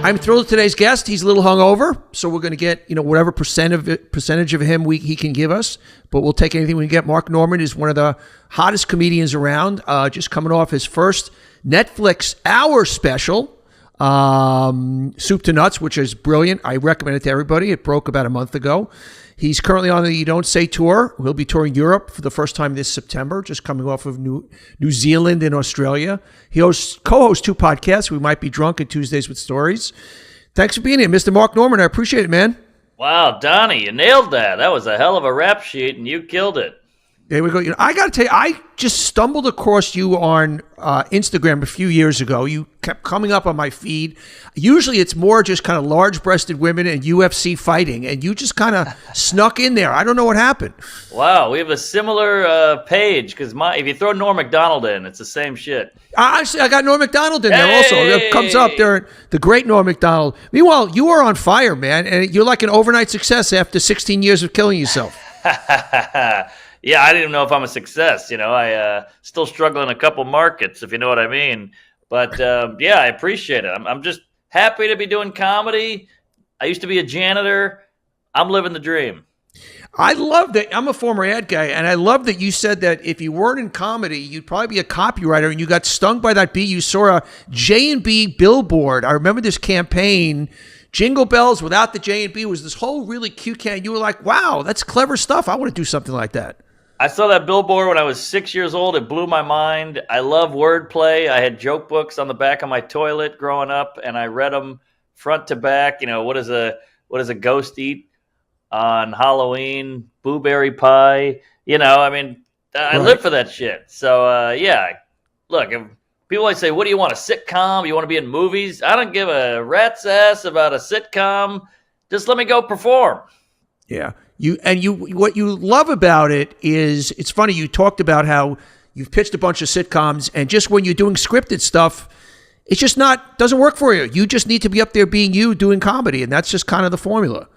I'm thrilled with today's guest. He's a little hungover, so we're going to get whatever percentage of him he can give us. But we'll take anything we can get. Mark Norman is one of the hottest comedians around. Just coming off his first Netflix hour special, Soup to Nuts, which is brilliant. I recommend it to everybody. It broke about a month ago. He's currently on the You Don't Say tour. He'll be touring Europe for the first time this September, just coming off of New Zealand and Australia. He co-hosts 2 podcasts. We Might Be Drunk and Tuesdays with Stories. Thanks for being here, Mr. Mark Norman. I appreciate it, man. Wow, Donny, you nailed that. That was a hell of a rap sheet, and you killed it. There we go. I got to tell you, I just stumbled across you on Instagram a few years ago. You kept coming up on my feed. Usually it's more just kind of large-breasted women and UFC fighting, and you just kind of snuck in there. I don't know what happened. Wow, we have a similar page, because if you throw Norm Macdonald in, it's the same shit. I got Norm Macdonald in there also. It comes up there, the great Norm Macdonald. Meanwhile, you are on fire, man, and you're like an overnight success after 16 years of killing yourself. Yeah, I didn't even know if I'm a success. I still struggle in a couple markets, if you know what I mean. But yeah, I appreciate it. I'm just happy to be doing comedy. I used to be a janitor. I'm living the dream. I love that. I'm a former ad guy, and I love that you said that if you weren't in comedy, you'd probably be a copywriter, and you got stung by that bee. You saw a J&B billboard. I remember this campaign. Jingle Bells without the J&B was this whole really cute campaign. You were like, wow, that's clever stuff. I want to do something like that. I saw that billboard when I was 6 years old. It blew my mind. I love wordplay. I had joke books on the back of my toilet growing up, and I read them front to back. What does a ghost eat on Halloween? Blueberry pie. I live for that shit. So, yeah. Look, if people always say, what do you want, a sitcom? You want to be in movies? I don't give a rat's ass about a sitcom. Just let me go perform. Yeah. What you love about it is, it's funny, you talked about how you've pitched a bunch of sitcoms, and just when you're doing scripted stuff, it's just doesn't work for you. You just need to be up there being you, doing comedy, and that's just kind of the formula.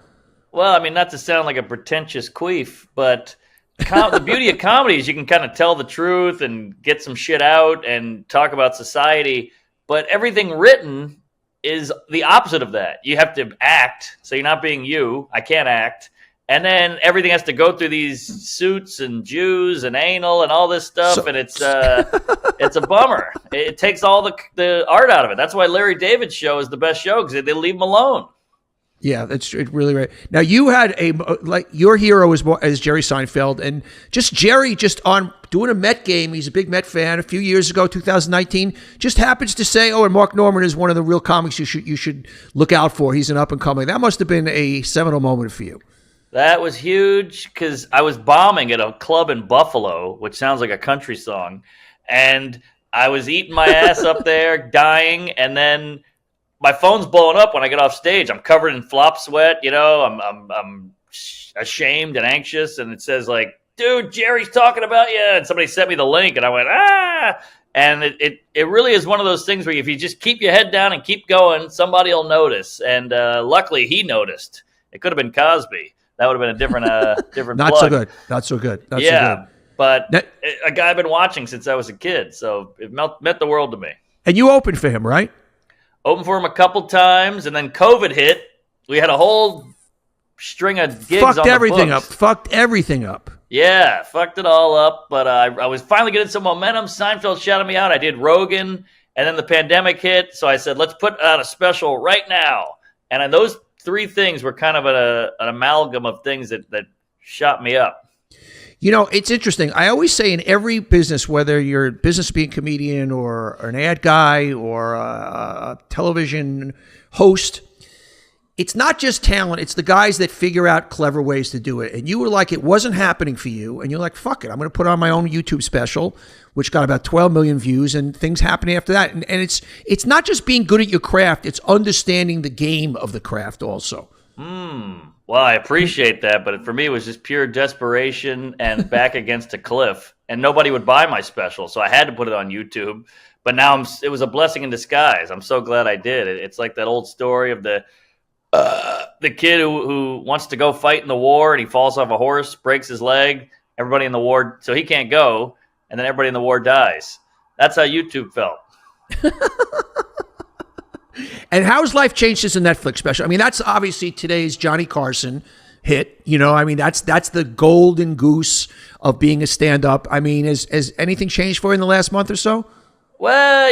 Well, not to sound like a pretentious queef, but the beauty of comedy is you can kind of tell the truth and get some shit out and talk about society, but everything written is the opposite of that. You have to act, so you're not being you. I can't act. And then everything has to go through these suits and Jews and anal and all this stuff, and it's a bummer. It takes all the art out of it. That's why Larry David's show is the best show, because they leave him alone. Yeah, that's really right. Now, you had your hero is Jerry Seinfeld, and Jerry on doing a Met game. He's a big Met fan. A few years ago, 2019, just happens to say, and Mark Norman is one of the real comics you should look out for. He's an up and coming. That must have been a seminal moment for you. That was huge, because I was bombing at a club in Buffalo, which sounds like a country song, and I was eating my ass up there, dying, and then my phone's blowing up when I get off stage. I'm covered in flop sweat, I'm ashamed and anxious, and it says like, dude, Jerry's talking about you, and somebody sent me the link, and I went, ah! And it really is one of those things where if you just keep your head down and keep going, somebody will notice, and luckily he noticed. It could have been Cosby. That would have been a different Not plug. so good. But a guy I've been watching since I was a kid, so it meant the world to me. And you opened for him, right? Opened for him a couple times, and then COVID hit. We had a whole string of gigs on the books. Fucked everything up. Yeah, fucked it all up. But I was finally getting some momentum. Seinfeld shouted me out. I did Rogan, and then the pandemic hit. So I said, let's put out a special right now. And those 3 things were kind of an amalgam of things that shot me up. It's interesting. I always say in every business, whether you're a business being a comedian or an ad guy or a television host, it's not just talent. It's the guys that figure out clever ways to do it. And you were like, it wasn't happening for you. And you're like, fuck it. I'm going to put on my own YouTube special, which got about 12 million views, and things happening after that. And it's not just being good at your craft. It's understanding the game of the craft also. Well, I appreciate that. But for me, it was just pure desperation and back against a cliff. And nobody would buy my special. So I had to put it on YouTube. But now it was a blessing in disguise. I'm so glad I did. It's like that old story of the kid who wants to go fight in the war, and he falls off a horse, breaks his leg. Everybody in the war, so he can't go, and then everybody in the war dies. That's how YouTube felt. And how's life changed since the Netflix special? I mean, that's obviously today's Johnny Carson hit. You know, I mean, that's the golden goose of being a stand-up. I mean, has anything changed for you in the last month or so? Well,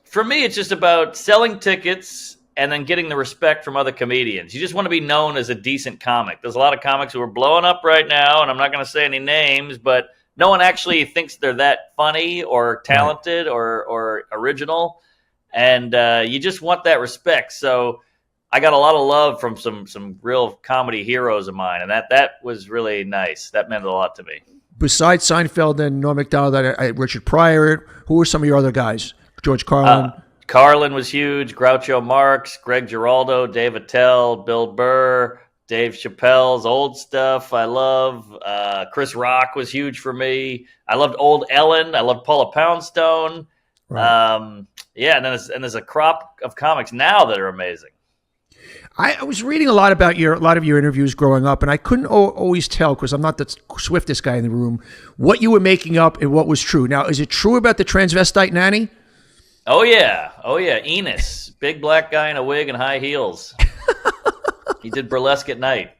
for me, it's just about selling tickets and then getting the respect from other comedians. You just want to be known as a decent comic. There's a lot of comics who are blowing up right now, and I'm not going to say any names, but no one actually thinks they're that funny or talented or original. And you just want that respect. So I got a lot of love from some real comedy heroes of mine, and that was really nice. That meant a lot to me. Besides Seinfeld and Norm Macdonald, Richard Pryor, who were some of your other guys? George Carlin? Carlin was huge. Groucho Marx, Greg Giraldo, Dave Attell, Bill Burr, Dave Chappelle's old stuff I love. Chris Rock was huge for me. I loved old Ellen. I loved Paula Poundstone. Right. And there's a crop of comics now that are amazing. I was reading a lot of your interviews growing up, and I couldn't always tell, because I'm not the swiftest guy in the room, what you were making up and what was true. Now, is it true about the Transvestite Nanny? Oh yeah, Enos, big black guy in a wig and high heels. He did burlesque at night.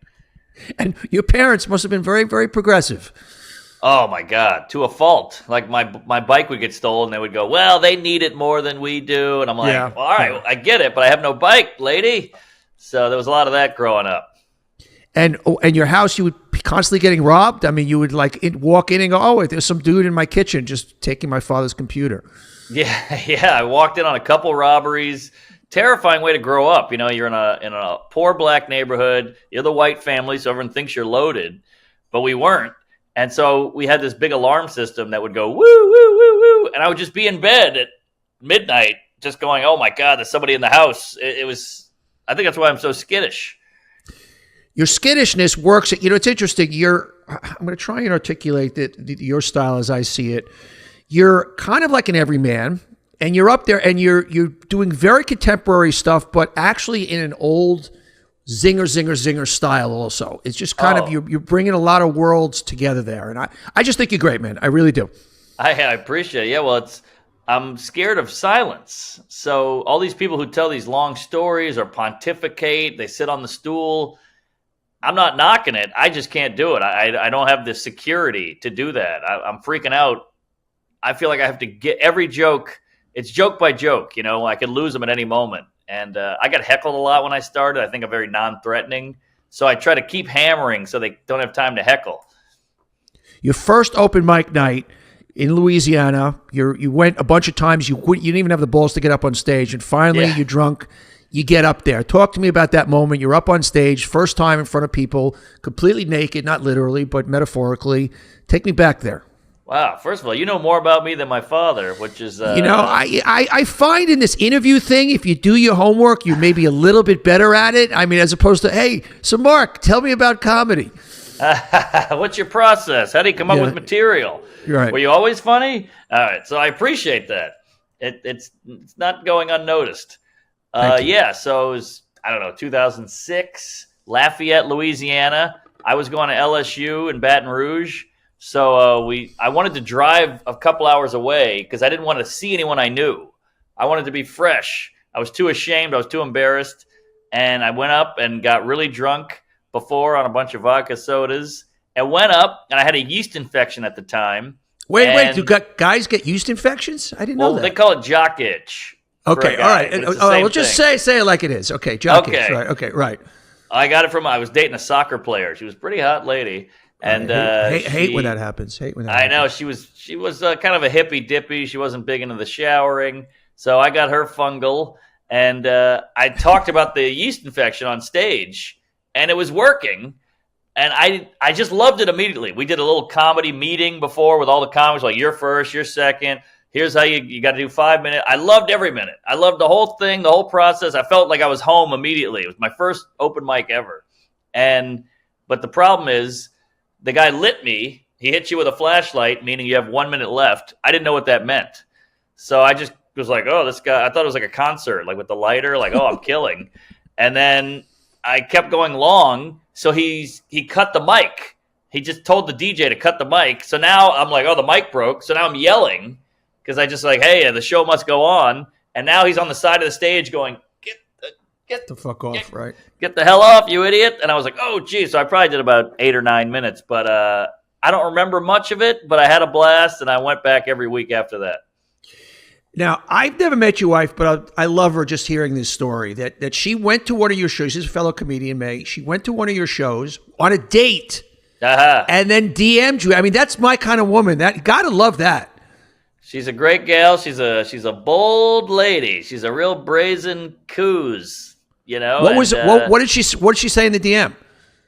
And your parents must have been very, very progressive. Oh my God, to a fault. Like my bike would get stolen, they would go, "Well, they need it more than we do," and I'm like, "All right, well, I get it, but I have no bike, lady." So there was a lot of that growing up. And your house, you would be constantly getting robbed? I mean, you would walk in and go, "Oh, there's some dude in my kitchen just taking my father's computer." Yeah. I walked in on a couple robberies. Terrifying way to grow up. You're in a poor black neighborhood. You're the white family, so everyone thinks you're loaded, but we weren't. And so we had this big alarm system that would go woo, woo, woo, woo, and I would just be in bed at midnight, just going, "Oh my God, there's somebody in the house." It was. I think that's why I'm so skittish. Your skittishness works. It's interesting. I'm going to try and articulate your style as I see it. You're kind of like an everyman, and you're up there, and you're doing very contemporary stuff, but actually in an old Zinger style also. It's just kind of, you're bringing a lot of worlds together there, and I just think you're great, man. I really do. I appreciate it. Yeah, well, I'm scared of silence. So all these people who tell these long stories or pontificate, they sit on the stool. I'm not knocking it. I just can't do it. I don't have the security to do that. I'm freaking out. I feel like I have to get every joke. It's joke by joke. I could lose them at any moment. And I got heckled a lot when I started. I think I'm very non-threatening. So I try to keep hammering so they don't have time to heckle. Your first open mic night in Louisiana, you went a bunch of times. You didn't even have the balls to get up on stage. And finally, you're drunk. You get up there. Talk to me about that moment. You're up on stage, first time in front of people, completely naked, not literally, but metaphorically. Take me back there. Wow. First of all, you know more about me than my father, which is... I find in this interview thing, if you do your homework, you may be a little bit better at it. I mean, as opposed to, "Hey, so Mark, tell me about comedy." What's your process? How do you come up with material? Right. Were you always funny? All right. So I appreciate that. It's not going unnoticed. So it was, 2006, Lafayette, Louisiana. I was going to LSU in Baton Rouge. So I wanted to drive a couple hours away because I didn't want to see anyone I knew. I wanted to be fresh. I was too ashamed. I was too embarrassed. And I went up and got really drunk before on a bunch of vodka sodas. And went up, and I had a yeast infection at the time. Wait, do guys get yeast infections? I didn't know that. They call it jock itch. Okay, all right. We'll just say it like it is. Okay, jock itch. Right. Okay, right. I got it I was dating a soccer player. She was a pretty hot lady. And hate when that happens. I know she was kind of a hippy dippy. She wasn't big into the showering, so I got her fungal, and I talked about the yeast infection on stage, and it was working, and I just loved it immediately. We did a little comedy meeting before with all the comics, like you're first, you're second. Here's how you got to do 5 minutes. I loved every minute. I loved the whole thing, the whole process. I felt like I was home immediately. It was my first open mic ever, but the problem is, the guy lit me. He hit you with a flashlight, meaning you have 1 minute left. I didn't know what that meant. So I just was like, "Oh, this guy," I thought it was like a concert, like with the lighter, like, "Oh, I'm killing." And then I kept going long. So he cut the mic. He just told the DJ to cut the mic. So now I'm like, "Oh, the mic broke." So now I'm yelling because I just like, "Hey, the show must go on." And now he's on the side of the stage going, get the fuck off, right? Get the hell off, you idiot. And I was like, oh, geez. So I probably did about 8 or 9 minutes. But I don't remember much of it, but I had a blast, and I went back every week after that. Now, I've never met your wife, but I love her just hearing this story, that she went to one of your shows. She's a fellow comedian, May. She went to one of your shows on a date and then DM'd you. I mean, that's my kind of woman. That gotta love that. She's a great gal. She's a bold lady. She's a real brazen coos, you know. What did she say in the DM?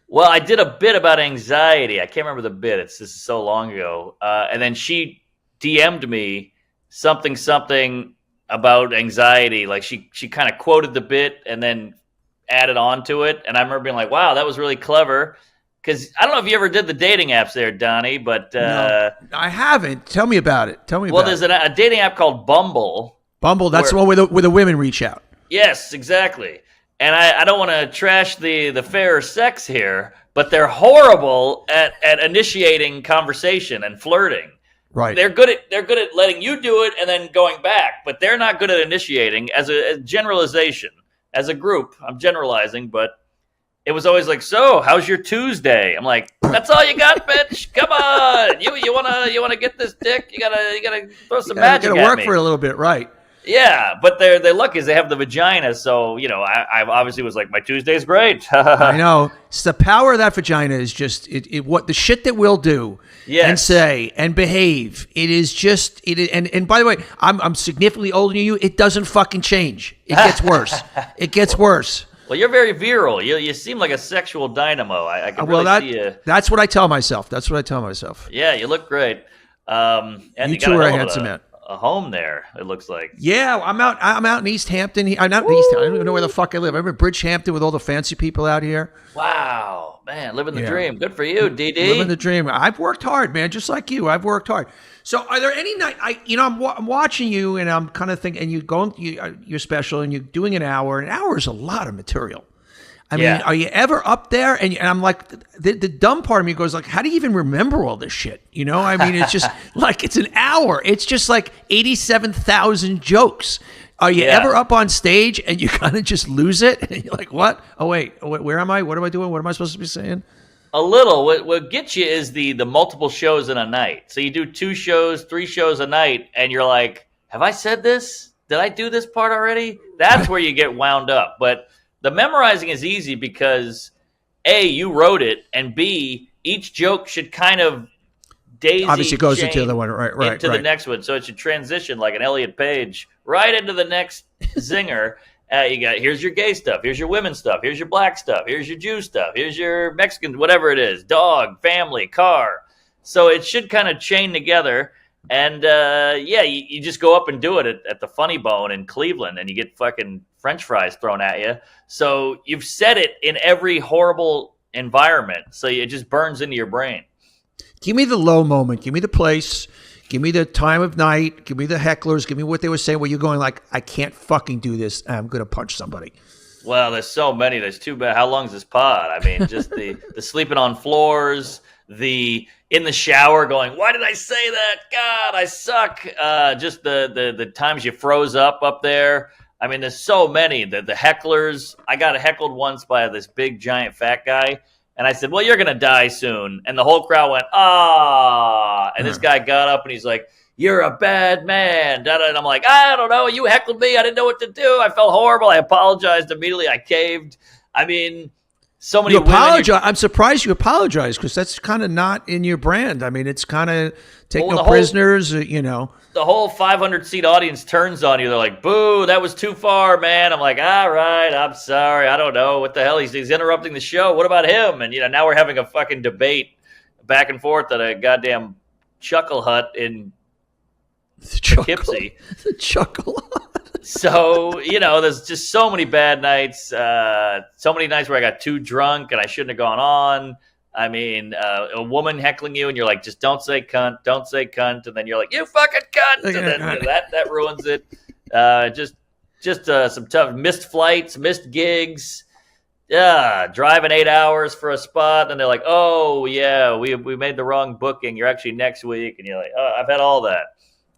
Well, I did a bit about anxiety. I can't remember the bit. This is so long ago. And then she DM'd me something about anxiety. Like she kind of quoted the bit and then added on to it. And I remember being like, wow, that was really clever. Because I don't know if you ever did the dating apps there, Donny, but... no, I haven't. Tell me about it. Well, there's a dating app called Bumble. Bumble, that's the one where the women reach out. Yes, exactly. And I don't want to trash the fairer sex here, but they're horrible at initiating conversation and flirting. Right. They're good at letting you do it and then going back, but they're not good at initiating as a generalization. As a group, I'm generalizing, but it was always like, so how's your Tuesday? I'm like, that's all you got, bitch. Come on. You wanna get this dick? You gotta throw some magic at me. You gotta work for it a little bit, right? Yeah, but their luck is they have the vagina, so I obviously was like, my Tuesday's great. I know. It's the power of that vagina is just what the shit that we'll do and say and behave. It is just and by the way, I'm significantly older than you. It doesn't fucking change. It gets worse. It gets worse. Well, you're very virile. You seem like a sexual dynamo. I can really see you. That's what I tell myself. Yeah, you look great. And you two are a handsome man. A home there, it looks like. Yeah, I'm out in East Hampton. I'm not in East Hampton. I don't even know where the fuck I live. I'm in Bridgehampton with all the fancy people out here. Wow, man, living the dream. Good for you, DD. Living the dream. I've worked hard, man, just like you. I've worked hard. So, are there any night? I'm watching you, and I'm kind of thinking, and you're special, and you're doing an hour. An hour is a lot of material. I mean, are you ever up there? And I'm like, the dumb part of me goes like, how do you even remember all this shit? I mean, it's just like, it's an hour. It's just like 87,000 jokes. Are you ever up on stage and you kind of just lose it? And you're like, what? Oh, wait, where am I? What am I doing? What am I supposed to be saying? A little. What gets you is the multiple shows in a night. So you do 2 shows, 3 shows a night, and you're like, have I said this? Did I do this part already? That's where you get wound up. But the memorizing is easy because A, you wrote it, and B, each joke should kind of daisy obviously goes into the other one, right, into the next one. So it should transition like an Elliot Page right into the next zinger. Here's your gay stuff, here's your women stuff, here's your black stuff, here's your Jew stuff, here's your Mexican, whatever it is, dog, family, car. So it should kind of chain together. And you just go up and do it at the Funny Bone in Cleveland, and you get fucking French fries thrown at you. So you've said it in every horrible environment, so it just burns into your brain. Give me the low moment. Give me the place. Give me the time of night. Give me the hecklers. Give me what they were saying where you're going like, I can't fucking do this. I'm going to punch somebody. Well, there's so many. There's too bad. How long is this pod? I mean, just the sleeping on floors, the in the shower going, why did I say that? God, I suck. Just the times you froze up there. I mean, there's so many. The hecklers. I got heckled once by this big, giant, fat guy. And I said, well, you're going to die soon. And the whole crowd went, ah. And this guy got up and he's like, you're a bad man. And I'm like, I don't know. You heckled me. I didn't know what to do. I felt horrible. I apologized immediately. I caved. I mean, so many women. I'm surprised you apologize because that's kind of not in your brand. I mean, it's kind of take no prisoners, The whole 500-seat audience turns on you. They're like, boo, that was too far, man. I'm like, all right, I'm sorry. I don't know. What the hell? He's interrupting the show. What about him? And, now we're having a fucking debate back and forth at a goddamn chuckle hut in Poughkeepsie. The chuckle hut. So, there's just so many bad nights, so many nights where I got too drunk and I shouldn't have gone on. I mean, a woman heckling you and you're like, just don't say cunt. And then you're like, you fucking cunt. And then that ruins it. Just some tough missed flights, missed gigs. Yeah, driving 8 hours for a spot. And they're like, oh, yeah, we made the wrong booking. You're actually next week. And you're like, oh, I've had all that.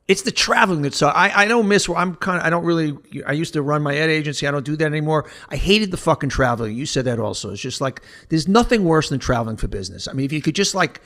It's the traveling that sucks. I don't miss. I don't really. I used to run my ad agency. I don't do that anymore. I hated the fucking traveling. You said that also. It's just like there's nothing worse than traveling for business. I mean, if you could just like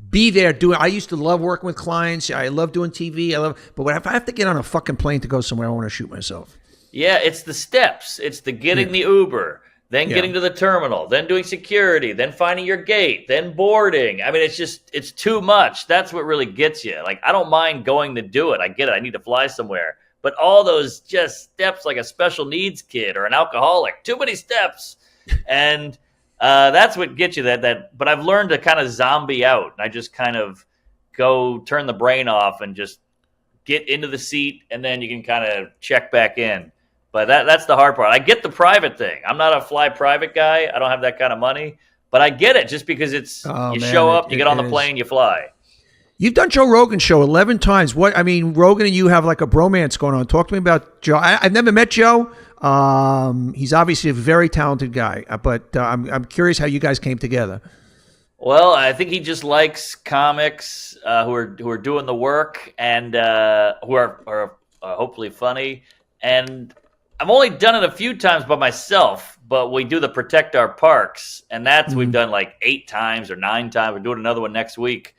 be there doing. I used to love working with clients. I love doing TV. But if I have to get on a fucking plane to go somewhere, I want to shoot myself. Yeah, it's the steps. It's the getting the Uber, then getting to the terminal, then doing security, then finding your gate, then boarding. I mean, it's too much. That's what really gets you. Like, I don't mind going to do it. I get it. I need to fly somewhere. But all those just steps like a special needs kid or an alcoholic, too many steps. And that's what gets you but I've learned to kind of zombie out. I just kind of go turn the brain off and just get into the seat, and then you can kind of check back in. But that's the hard part. I get the private thing. I'm not a fly private guy. I don't have that kind of money. But I get it just because show up, you get on the plane, you fly. You've done Joe Rogan Show 11 times. Rogan and you have like a bromance going on. Talk to me about Joe. I've never met Joe. He's obviously a very talented guy. But I'm curious how you guys came together. Well, I think he just likes comics who are doing the work and who are hopefully funny. And I've only done it a few times by myself, but we do the Protect Our Parks, and we've done like 8 times or 9 times. We're doing another one next week.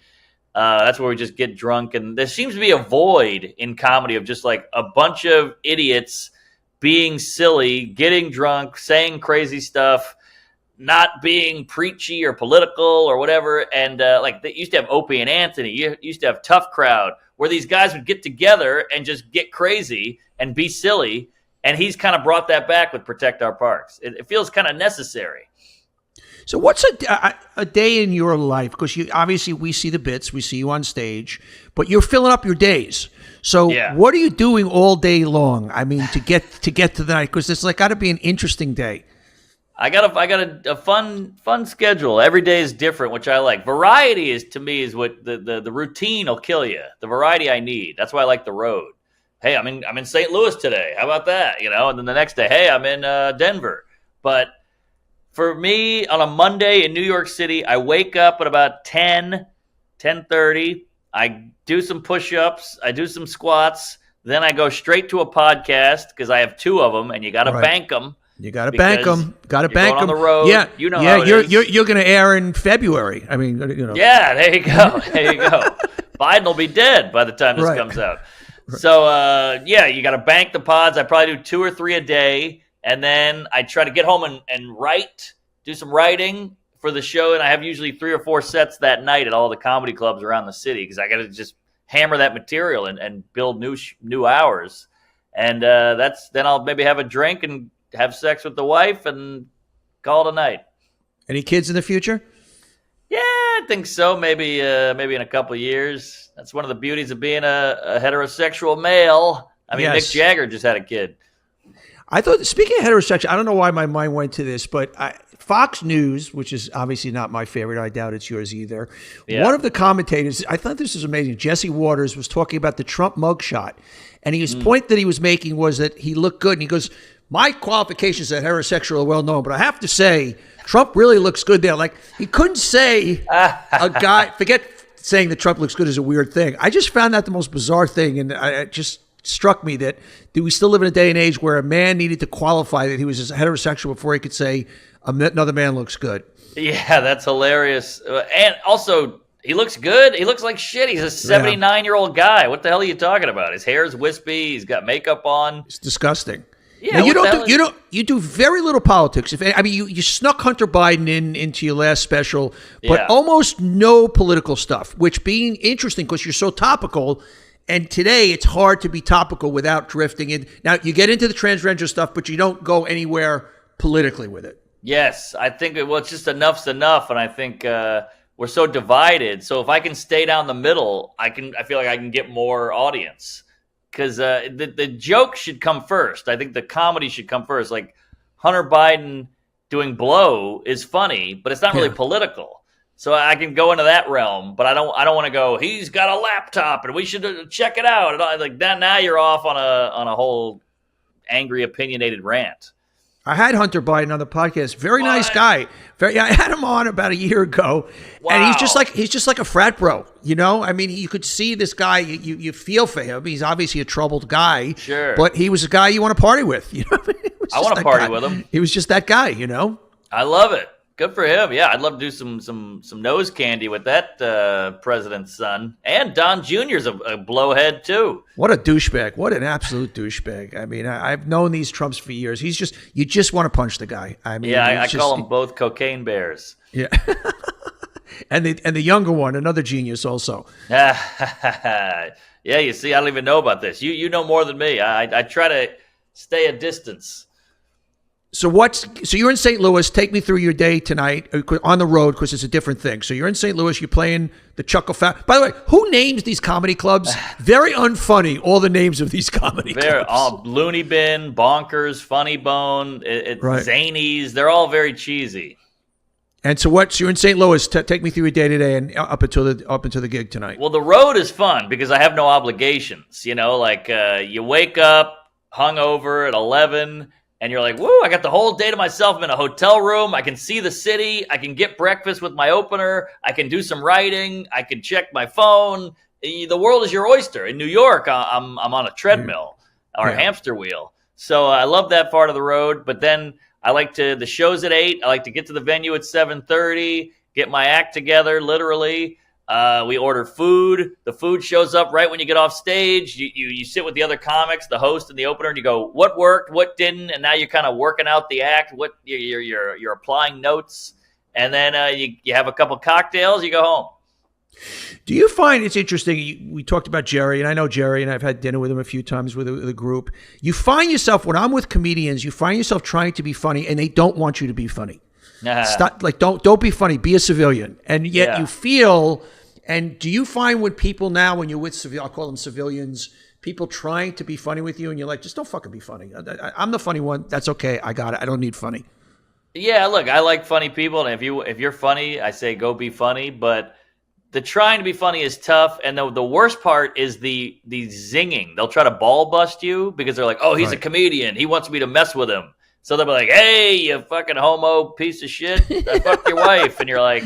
That's where we just get drunk, and there seems to be a void in comedy of just like a bunch of idiots being silly, getting drunk, saying crazy stuff, not being preachy or political or whatever. And like they used to have Opie and Anthony, you used to have Tough Crowd, where these guys would get together and just get crazy and be silly. And he's kind of brought that back with Protect Our Parks. It feels kind of necessary. So what's a day in your life? Because obviously we see the bits, we see you on stage, but you're filling up your days. So what are you doing all day long? I mean, to get to the night, because it's like got to be an interesting day. I got a fun schedule. Every day is different, which I like. Variety is what the routine will kill you. The variety I need. That's why I like the road. Hey, I'm in St. Louis today. How about that? And then the next day, hey, I'm in Denver. But for me, on a Monday in New York City, I wake up at about 10:30. I do some push-ups. I do some squats. Then I go straight to a podcast because I have 2 of them, and you got to bank them. You got to bank them. Got to bank them. On the road. Yeah, how it is. You're going to air in February. I mean, Yeah, there you go. Biden will be dead by the time this comes out. So, you got to bank the pods. I probably do 2 or 3 a day. And then I try to get home and write, do some writing for the show. And I have usually 3 or 4 sets that night at all the comedy clubs around the city because I got to just hammer that material and build new hours. And then I'll maybe have a drink and have sex with the wife and call it a night. Any kids in the future? Yeah, I think so. Maybe in a couple of years. That's one of the beauties of being a heterosexual male. I mean, Mick Jagger just had a kid. I thought, speaking of heterosexual, I don't know why my mind went to this, but Fox News, which is obviously not my favorite, I doubt it's yours either. Yeah. One of the commentators, I thought this was amazing. Jesse Waters was talking about the Trump mugshot, and his point that he was making was that he looked good, and he goes, my qualifications as heterosexual are well known, but I have to say, Trump really looks good there. Like, he couldn't say a guy, forget saying that Trump looks good is a weird thing. I just found that the most bizarre thing, and it just struck me that do we still live in a day and age where a man needed to qualify that he was heterosexual before he could say another man looks good? Yeah, that's hilarious. And also, he looks good. He looks like shit. He's a 79-year-old guy. What the hell are you talking about? His hair's wispy. He's got makeup on. It's disgusting. Yeah, now, you do very little politics. You snuck Hunter Biden into your last special, but almost no political stuff, which being interesting because you're so topical. And today it's hard to be topical without drifting in. Now you get into the transgender stuff, but you don't go anywhere politically with it. Yes, I think it's just enough's enough, and I think we're so divided. So if I can stay down the middle, I feel like I can get more audience. Because the joke should come first. I think the comedy should come first. Like Hunter Biden doing blow is funny, but it's not really political. So I can go into that realm, but I don't want to go, he's got a laptop and we should check it out. And like that, now you're off on a whole angry, opinionated rant. I had Hunter Biden on the podcast. Very nice guy. I had him on about a year ago, and he's just like a frat bro. You know, I mean, you could see this guy. You feel for him. He's obviously a troubled guy. Sure, but he was a guy you want to party with. You know, I want to party with him. He was just that guy. You know, I love it. Good for him. Yeah, I'd love to do some nose candy with that president's son. And Don Jr.'s a blowhead too. What a douchebag. What an absolute douchebag. I mean, I've known these Trumps for years. You just want to punch the guy. I mean, yeah, I call them both cocaine bears. Yeah. and the younger one, another genius also. Yeah, you see, I don't even know about this. You know more than me. I try to stay a distance. So you're in St. Louis. Take me through your day tonight on the road, because it's a different thing. So you're in St. Louis. You're playing the Chuckle Fest. By the way, who names these comedy clubs? Very unfunny. All the names of these comedy clubs. All Looney Bin, Bonkers, Funny Bone, Right. Zanies. They're all very cheesy. And so you're in St. Louis. Take me through your day today and up until the gig tonight. Well, the road is fun because I have no obligations. You know, like you wake up hungover at 11. And you're like, woo, I got the whole day to myself. I'm in a hotel room. I can see the city. I can get breakfast with my opener. I can do some writing. I can check my phone. The world is your oyster. In New York, I'm on a treadmill or a hamster wheel. So I love that part of the road. But then the show's at 8. I like to get to the venue at 7:30, get my act together, literally. We order food. The food shows up right when you get off stage. You sit with the other comics, the host and the opener, and you go, what worked, what didn't, and now you're kind of working out the act. What you're applying notes, and then you have a couple cocktails. You go home. Do you find it's interesting? We talked about Jerry, and I know Jerry, and I've had dinner with him a few times with a group. You find yourself, when I'm with comedians, you find yourself trying to be funny, and they don't want you to be funny. Stop, don't be funny. Be a civilian, and yet you feel. And do you find when people now, when you're with I'll call them civilians, people trying to be funny with you, and you're like, just don't fucking be funny. I'm the funny one. That's okay. I got it. I don't need funny. Yeah, look, I like funny people, and if you're funny, I say go be funny. But the trying to be funny is tough, and the worst part is the zinging. They'll try to ball bust you because they're like, oh, he's a comedian. He wants me to mess with him. So they'll be like, hey, you fucking homo piece of shit. I fucked your wife. And you're like,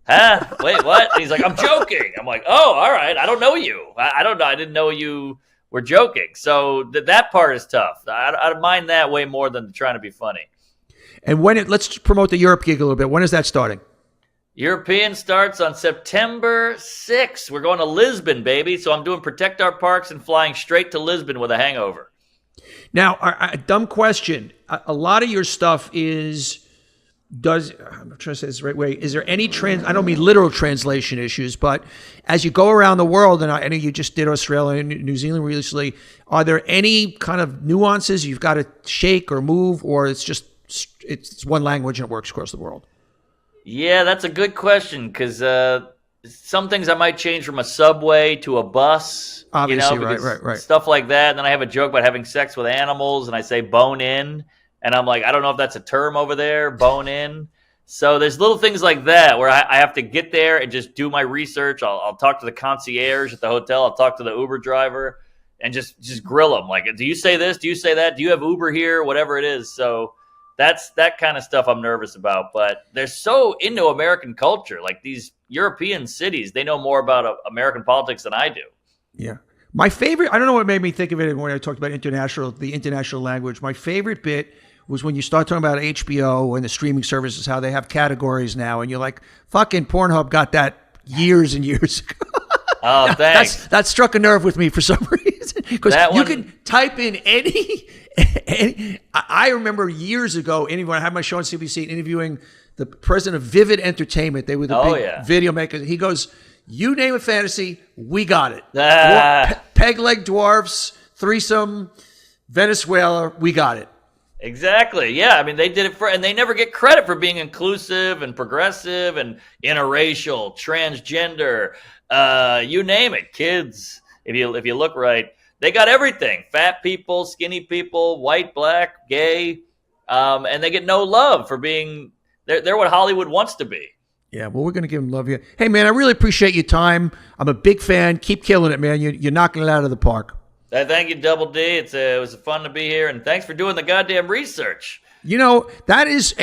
huh? Wait, what? And he's like, I'm joking. I'm like, oh, all right. I don't know you. I don't know. I didn't know you were joking. So that part is tough. I mind that way more than trying to be funny. And let's promote the Europe gig a little bit. When is that starting? European starts on September 6th. We're going to Lisbon, baby. So I'm doing Protect Our Parks and flying straight to Lisbon with a hangover. Now, a dumb question. A lot of your stuff is... I'm trying to say this the right way. Is there any I don't mean literal translation issues, but as you go around the world, and I know you just did Australia and New Zealand recently, are there any kind of nuances you've got to shake or move, or it's one language and it works across the world? Yeah, that's a good question, because some things I might change from a subway to a bus. Obviously, right. Stuff like that. And then I have a joke about having sex with animals, and I say bone in. And I'm like, I don't know if that's a term over there, bone in. So there's little things like that where I have to get there and just do my research. I'll talk to the concierge at the hotel. I'll talk to the Uber driver and just grill them. Like, do you say this? Do you say that? Do you have Uber here? Whatever it is. So that's that kind of stuff I'm nervous about. But they're so into American culture. Like these European cities, they know more about American politics than I do. Yeah. My favorite, I don't know what made me think of it when I talked about the international language. My favorite bit was when you start talking about HBO and the streaming services, how they have categories now, and you're like, fucking Pornhub got that years and years ago. Oh, thanks. That struck a nerve with me for some reason. Because you can type in any. I remember years ago, when I had my show on CBC, interviewing the president of Vivid Entertainment. They were the big video makers. He goes, you name a fantasy, we got it. Peg leg dwarfs, threesome, Venezuela, we got it. Exactly. Yeah. I mean, they did it and they never get credit for being inclusive and progressive and interracial, transgender, you name it, kids. If you look right, they got everything: fat people, skinny people, white, black, gay, and they get no love for being. They're what Hollywood wants to be. Yeah. Well, we're gonna give them love here. Hey, man, I really appreciate your time. I'm a big fan. Keep killing it, man. You're knocking it out of the park. Thank you, Double D. It was fun to be here, and thanks for doing the goddamn research. You know, it is,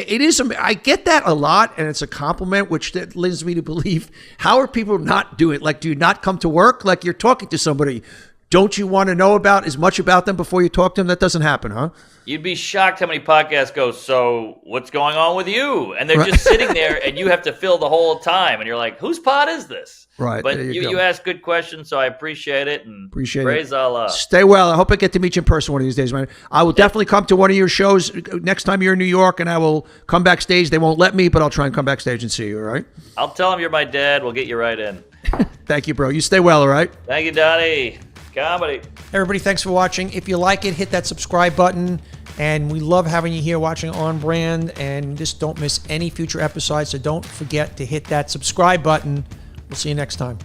I get that a lot, and it's a compliment, which that leads me to believe, how are people not doing it? Like, do you not come to work? Like, you're talking to somebody. Don't you want to know about as much about them before you talk to them? That doesn't happen, huh? You'd be shocked how many podcasts go, so what's going on with you? And they're just sitting there, and you have to fill the whole time. And you're like, whose pod is this? Right. But you ask good questions, so I appreciate it. And praise Allah. Stay well. I hope I get to meet you in person one of these days, man. I will definitely come to one of your shows next time you're in New York, and I will come backstage. They won't let me, but I'll try and come backstage and see you, all right? I'll tell them you're my dad. We'll get you right in. Thank you, bro. You stay well, all right? Thank you, Donny. Comedy. Everybody, thanks for watching. If you like it, hit that subscribe button. And we love having you here watching On Brand. And just don't miss any future episodes. So don't forget to hit that subscribe button. We'll see you next time.